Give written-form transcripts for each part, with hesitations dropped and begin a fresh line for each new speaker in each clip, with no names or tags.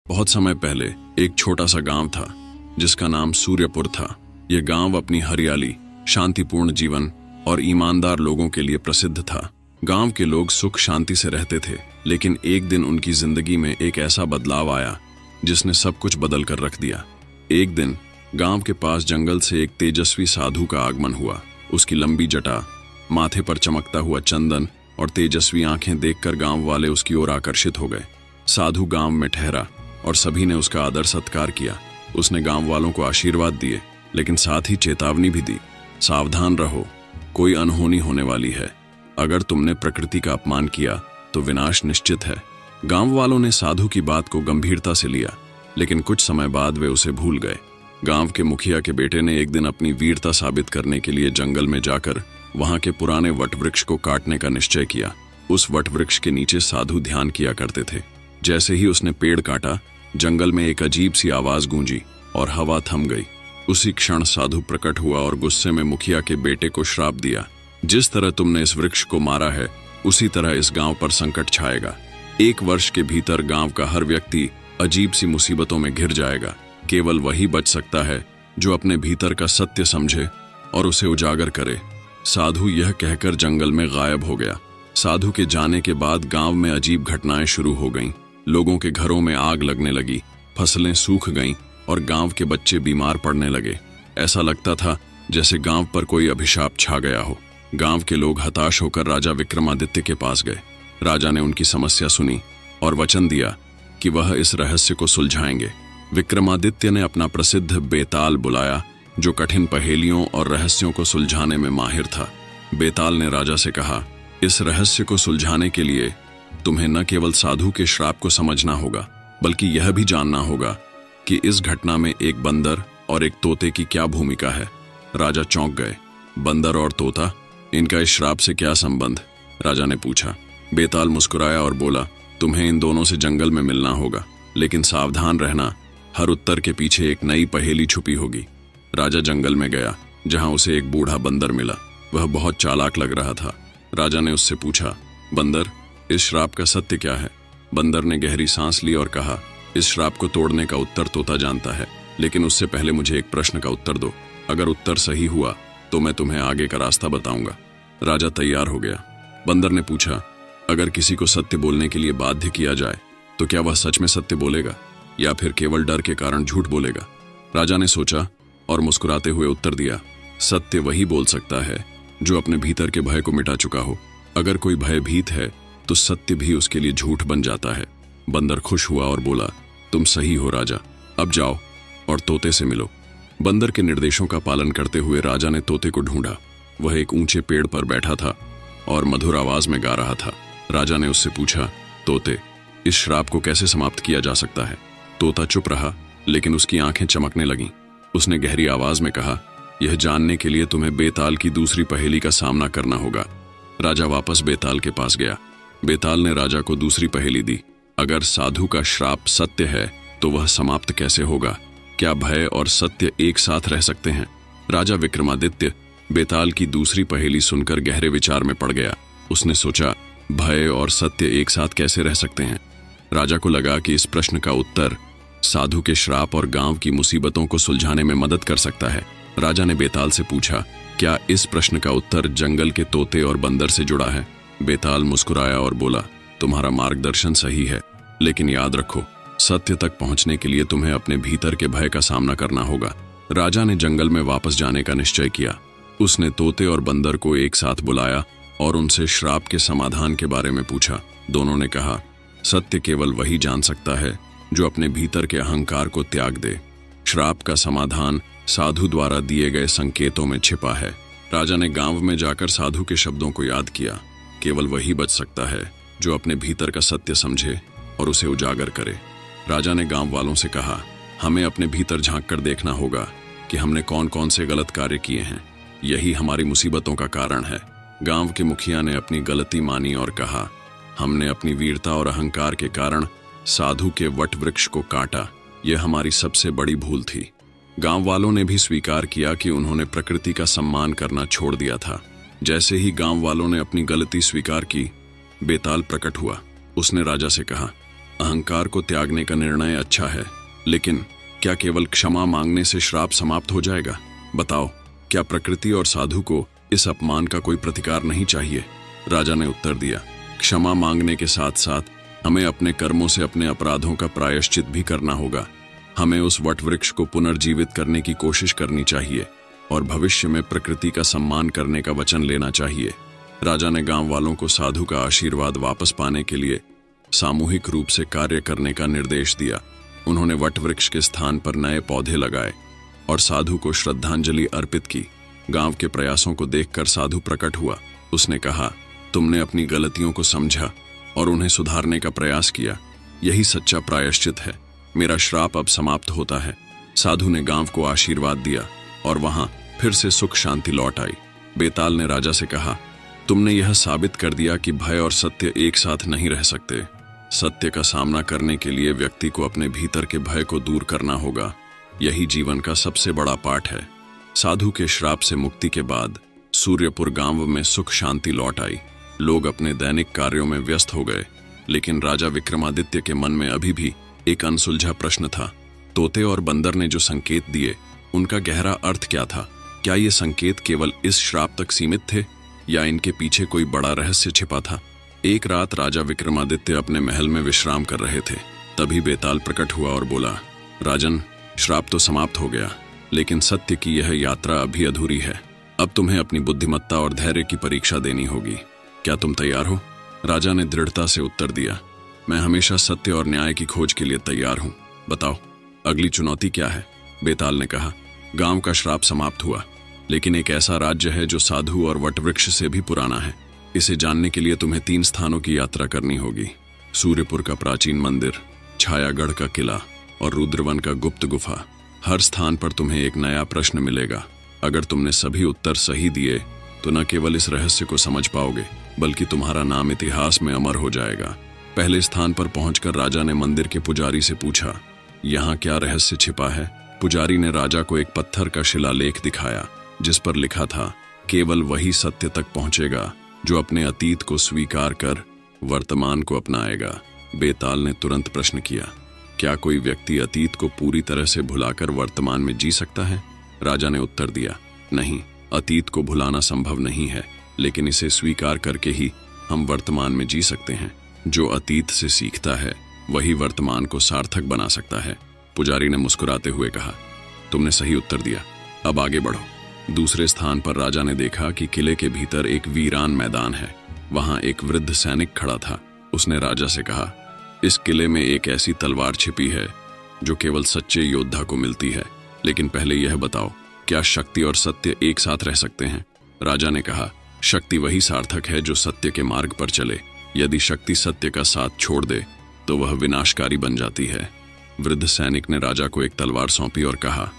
बहुत समय पहले एक छोटा सा गांव था जिसका नाम सूर्यपुर था। यह गांव अपनी हरियाली, शांतिपूर्ण जीवन और ईमानदार लोगों के लिए प्रसिद्ध था। गांव के लोग सुख शांति से रहते थे, लेकिन एक दिन उनकी जिंदगी में एक ऐसा बदलाव आया जिसने सब कुछ बदल कर रख दिया। एक दिन गांव के पास जंगल से एक तेजस्वी साधु का आगमन हुआ। उसकी लंबी जटा, माथे पर चमकता हुआ चंदन और तेजस्वी आंखें देखकर गांव वाले उसकी ओर आकर्षित हो गए। साधु गांव में ठहरा और सभी ने उसका आदर सत्कार किया। उसने गांव वालों को आशीर्वाद दिए, लेकिन साथ ही चेतावनी भी दी, सावधान रहो, कोई अनहोनी होने वाली है। अगर तुमने प्रकृति का अपमान किया तो विनाश निश्चित है। गांव वालों ने साधु की बात को गंभीरता से लिया, लेकिन कुछ समय बाद वे उसे भूल गए। गांव के मुखिया के बेटे ने एक दिन अपनी वीरता साबित करने के लिए जंगल में जाकर वहां के पुराने वटवृक्ष को काटने का निश्चय किया। उस वटवृक्ष के नीचे साधु ध्यान किया करते थे। जैसे ही उसने पेड़ काटा, जंगल में एक अजीब सी आवाज गूंजी और हवा थम गई। उसी क्षण साधु प्रकट हुआ और गुस्से में मुखिया के बेटे को श्राप दिया, जिस तरह तुमने इस वृक्ष को मारा है, उसी तरह इस गांव पर संकट छाएगा। 1 वर्ष के भीतर गांव का हर व्यक्ति अजीब सी मुसीबतों में घिर जाएगा। केवल वही बच सकता है जो अपने भीतर का सत्य समझे और उसे उजागर करे। साधु यह कहकर जंगल में गायब हो गया। साधु के जाने के बाद गांव में अजीब घटनाएं शुरू हो गईं। लोगों के घरों में आग लगने लगी, फसलें सूख गईं और गांव के बच्चे बीमार पड़ने लगे। ऐसा लगता था जैसे गांव पर कोई अभिशाप छा गया हो। गांव के लोग हताश होकर राजा विक्रमादित्य के पास गए। राजा ने उनकी समस्या सुनी और वचन दिया कि वह इस रहस्य को सुलझाएंगे। विक्रमादित्य ने अपना प्रसिद्ध बेताल बुलाया, जो कठिन पहेलियों और रहस्यों को सुलझाने में माहिर था। बेताल ने राजा से कहा, इस रहस्य को सुलझाने के लिए तुम्हें न केवल साधु के श्राप को समझना होगा, बल्कि यह भी जानना होगा कि इस घटना में एक बंदर और एक तोते की क्या भूमिका है। राजा चौंक गए। बंदर और तोता, इनका इस श्राप से क्या संबंध? राजा ने पूछा। बेताल मुस्कुराया और बोला, तुम्हें इन दोनों से जंगल में मिलना होगा, लेकिन सावधान रहना, हर उत्तर के पीछे एक नई पहेली छुपी होगी। राजा जंगल में गया, जहां उसे एक बूढ़ा बंदर मिला। वह बहुत चालाक लग रहा था। राजा ने उससे पूछा, बंदर, इस श्राप का सत्य क्या है? बंदर ने गहरी सांस ली और कहा, इस श्राप को तोड़ने का उत्तर तोता जानता है, लेकिन उससे पहले मुझे एक प्रश्न का उत्तर दो। अगर उत्तर सही हुआ तो मैं तुम्हें आगे का रास्ता बताऊंगा। राजा तैयार हो गया। बंदर ने पूछा, अगर किसी को सत्य बोलने के लिए बाध्य किया जाए तो क्या वह सच में सत्य बोलेगा या फिर केवल डर के कारण झूठ बोलेगा? राजा ने सोचा और मुस्कुराते हुए उत्तर दिया, सत्य वही बोल सकता है जो अपने भीतर के भय को मिटा चुका हो। अगर कोई भयभीत है तो सत्य भी उसके लिए झूठ बन जाता है। बंदर खुश हुआ और बोला, तुम सही हो राजा, अब जाओ और तोते से मिलो। बंदर के निर्देशों का पालन करते हुए राजा ने तोते को ढूंढा। वह एक ऊंचे पेड़ पर बैठा था और मधुर आवाज में गा रहा था। राजा ने उससे पूछा, तोते, इस श्राप को कैसे समाप्त किया जा सकता है? तोता चुप रहा, लेकिन उसकी आंखें चमकने लगीं। उसने गहरी आवाज में कहा, यह जानने के लिए तुम्हें बेताल की दूसरी पहेली का सामना करना होगा। राजा वापस बेताल के पास गया। बेताल ने राजा को दूसरी पहेली दी, अगर साधु का श्राप सत्य है तो वह समाप्त कैसे होगा? क्या भय और सत्य एक साथ रह सकते हैं? राजा विक्रमादित्य बेताल की दूसरी पहेली सुनकर गहरे विचार में पड़ गया। उसने सोचा, भय और सत्य एक साथ कैसे रह सकते हैं? राजा को लगा कि इस प्रश्न का उत्तर साधु के श्राप और गांव की मुसीबतों को सुलझाने में मदद कर सकता है। राजा ने बेताल से पूछा, क्या इस प्रश्न का उत्तर जंगल के तोते और बंदर से जुड़ा है? बेताल मुस्कुराया और बोला, तुम्हारा मार्गदर्शन सही है, लेकिन याद रखो, सत्य तक पहुंचने के लिए तुम्हें अपने भीतर के भय का सामना करना होगा। राजा ने जंगल में वापस जाने का निश्चय किया। उसने तोते और बंदर को एक साथ बुलाया और उनसे श्राप के समाधान के बारे में पूछा। दोनों ने कहा, सत्य केवल वही जान सकता है जो अपने भीतर के अहंकार को त्याग दे। श्राप का समाधान साधु द्वारा दिए गए संकेतों में छिपा है। राजा ने गांव में जाकर साधु के शब्दों को याद किया, केवल वही बच सकता है जो अपने भीतर का सत्य समझे और उसे उजागर करे। राजा ने गांव वालों से कहा, हमें अपने भीतर झांक कर देखना होगा कि हमने कौन कौन से गलत कार्य किए हैं। यही हमारी मुसीबतों का कारण है। गांव के मुखिया ने अपनी गलती मानी और कहा, हमने अपनी वीरता और अहंकार के कारण साधु के वट वृक्ष को काटा। यह हमारी सबसे बड़ी भूल थी। गांव वालों ने भी स्वीकार किया कि उन्होंने प्रकृति का सम्मान करना छोड़ दिया था। जैसे ही गांव वालों ने अपनी गलती स्वीकार की, बेताल प्रकट हुआ। उसने राजा से कहा, अहंकार को त्यागने का निर्णय अच्छा है, लेकिन क्या केवल क्षमा मांगने से श्राप समाप्त हो जाएगा? बताओ, क्या प्रकृति और साधु को इस अपमान का कोई प्रतिकार नहीं चाहिए? राजा ने उत्तर दिया, क्षमा मांगने के साथ साथ हमें अपने कर्मों से अपने अपराधों का प्रायश्चित भी करना होगा। हमें उस वटवृक्ष को पुनर्जीवित करने की कोशिश करनी चाहिए और भविष्य में प्रकृति का सम्मान करने का वचन लेना चाहिए। राजा ने गांव वालों को साधु का आशीर्वाद वापस पाने के लिए सामूहिक रूप से कार्य करने का निर्देश दिया। उन्होंने वटवृक्ष के स्थान पर नए पौधे लगाए और साधु को श्रद्धांजलि अर्पित की। गांव के प्रयासों को देखकर साधु प्रकट हुआ। उसने कहा, तुमने अपनी गलतियों को समझा और उन्हें सुधारने का प्रयास किया। यही सच्चा प्रायश्चित है। मेरा श्राप अब समाप्त होता है। साधु ने गांव को आशीर्वाद दिया और वहां फिर से सुख शांति लौट आई। बेताल ने राजा से कहा, तुमने यह साबित कर दिया कि भय और सत्य एक साथ नहीं रह सकते। सत्य का सामना करने के लिए व्यक्ति को अपने भीतर के भय को दूर करना होगा। यही जीवन का सबसे बड़ा पाठ है। साधु के श्राप से मुक्ति के बाद सूर्यपुर गांव में सुख शांति लौट आई। लोग अपने दैनिक कार्यों में व्यस्त हो गए, लेकिन राजा विक्रमादित्य के मन में अभी भी एक अनसुलझा प्रश्न था। तोते और बंदर ने जो संकेत दिए, उनका गहरा अर्थ क्या था? क्या ये संकेत केवल इस श्राप तक सीमित थे या इनके पीछे कोई बड़ा रहस्य छिपा था? एक रात राजा विक्रमादित्य अपने महल में विश्राम कर रहे थे। तभी बेताल प्रकट हुआ और बोला, राजन, श्राप तो समाप्त हो गया, लेकिन सत्य की यह यात्रा अभी अधूरी है। अब तुम्हें अपनी बुद्धिमत्ता और धैर्य की परीक्षा देनी होगी। क्या तुम तैयार हो? राजा ने दृढ़ता से उत्तर दिया, मैं हमेशा सत्य और न्याय की खोज के लिए तैयार हूं। बताओ, अगली चुनौती क्या है? बेताल ने कहा, गांव का श्राप समाप्त हुआ, लेकिन एक ऐसा राज्य है जो साधु और वटवृक्ष से भी पुराना है। इसे जानने के लिए तुम्हें 3 स्थानों की यात्रा करनी होगी। सूर्यपुर का प्राचीन मंदिर, छायागढ़ का किला और रुद्रवन का गुप्त गुफा। हर स्थान पर तुम्हें एक नया प्रश्न मिलेगा। अगर तुमने सभी उत्तर सही दिए तो न केवल इस रहस्य को समझ पाओगे, बल्कि तुम्हारा नाम इतिहास में अमर हो जाएगा। पहले स्थान पर पहुंचकर राजा ने मंदिर के पुजारी से पूछा, यहाँ क्या रहस्य छिपा है? पुजारी ने राजा को एक पत्थर का शिलालेख दिखाया, जिस पर लिखा था, केवल वही सत्य तक पहुंचेगा जो अपने अतीत को स्वीकार कर वर्तमान को अपनाएगा। बेताल ने तुरंत प्रश्न किया, क्या कोई व्यक्ति अतीत को पूरी तरह से भुलाकर वर्तमान में जी सकता है? राजा ने उत्तर दिया, नहीं, अतीत को भुलाना संभव नहीं है, लेकिन इसे स्वीकार करके ही हम वर्तमान में जी सकते हैं। जो अतीत से सीखता है वही वर्तमान को सार्थक बना सकता है। पुजारी ने मुस्कुराते हुए कहा, तुमने सही उत्तर दिया, अब आगे बढ़ो। दूसरे स्थान पर राजा ने देखा कि किले के भीतर एक वीरान मैदान है। वहां एक वृद्ध सैनिक खड़ा था। उसने राजा से कहा, इस किले में एक ऐसी तलवार छिपी है जो केवल सच्चे योद्धा को मिलती है, लेकिन पहले यह बताओ, क्या शक्ति और सत्य एक साथ रह सकते हैं? राजा ने कहा, शक्ति वही सार्थक है जो सत्य के मार्ग पर चले। यदि शक्ति सत्य का साथ छोड़ दे तो वह विनाशकारी बन जाती है। वृद्ध सैनिक ने राजा को एक तलवार सौंपी और कहा,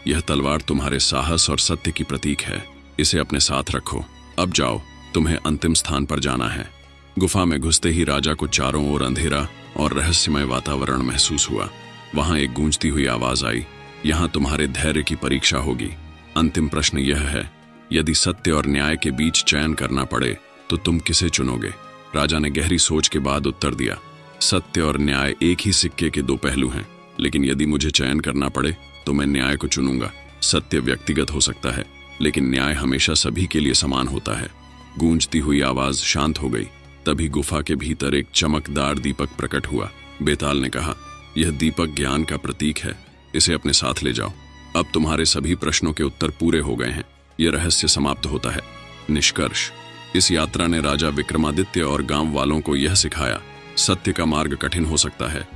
यह तलवार तुम्हारे साहस और सत्य की प्रतीक है। इसे अपने साथ रखो। अब जाओ, तुम्हें अंतिम स्थान पर जाना है। गुफा में घुसते ही राजा को चारों ओर अंधेरा और रहस्यमय वातावरण महसूस हुआ। वहां एक गूंजती हुई आवाज आई, यहाँ तुम्हारे धैर्य की परीक्षा होगी। अंतिम प्रश्न यह है, यदि सत्य और न्याय के बीच चयन करना पड़े तो तुम किसे चुनोगे? राजा ने गहरी सोच के बाद उत्तर दिया, सत्य और न्याय एक ही सिक्के के 2 पहलू हैं, लेकिन यदि मुझे चयन करना पड़े तो मैं न्याय को चुनूंगा। सत्य व्यक्तिगत हो सकता है, लेकिन न्याय हमेशा सभी के लिए समान होता है। गूंजती हुई आवाज शांत हो गई। तभी गुफा के भीतर एक चमकदार दीपक प्रकट हुआ। बेताल ने कहा, यह दीपक ज्ञान का प्रतीक है, इसे अपने साथ ले जाओ। अब तुम्हारे सभी प्रश्नों के उत्तर पूरे हो गए हैं। यह रहस्य समाप्त होता है। निष्कर्ष, इस यात्रा ने राजा विक्रमादित्य और गांव वालों को यह सिखाया, सत्य का मार्ग कठिन हो सकता है,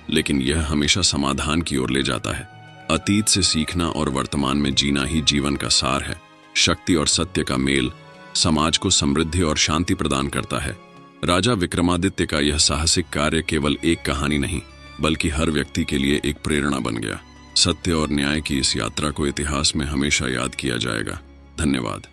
लेकिन यह हमेशा समाधान की ओर ले जाता है। अतीत से सीखना और वर्तमान में जीना ही जीवन का सार है। शक्ति और सत्य का मेल समाज को समृद्धि और शांति प्रदान करता है। राजा विक्रमादित्य का यह साहसिक कार्य केवल एक कहानी नहीं, बल्कि हर व्यक्ति के लिए एक प्रेरणा बन गया। सत्य और न्याय की इस यात्रा को इतिहास में हमेशा याद किया जाएगा। धन्यवाद।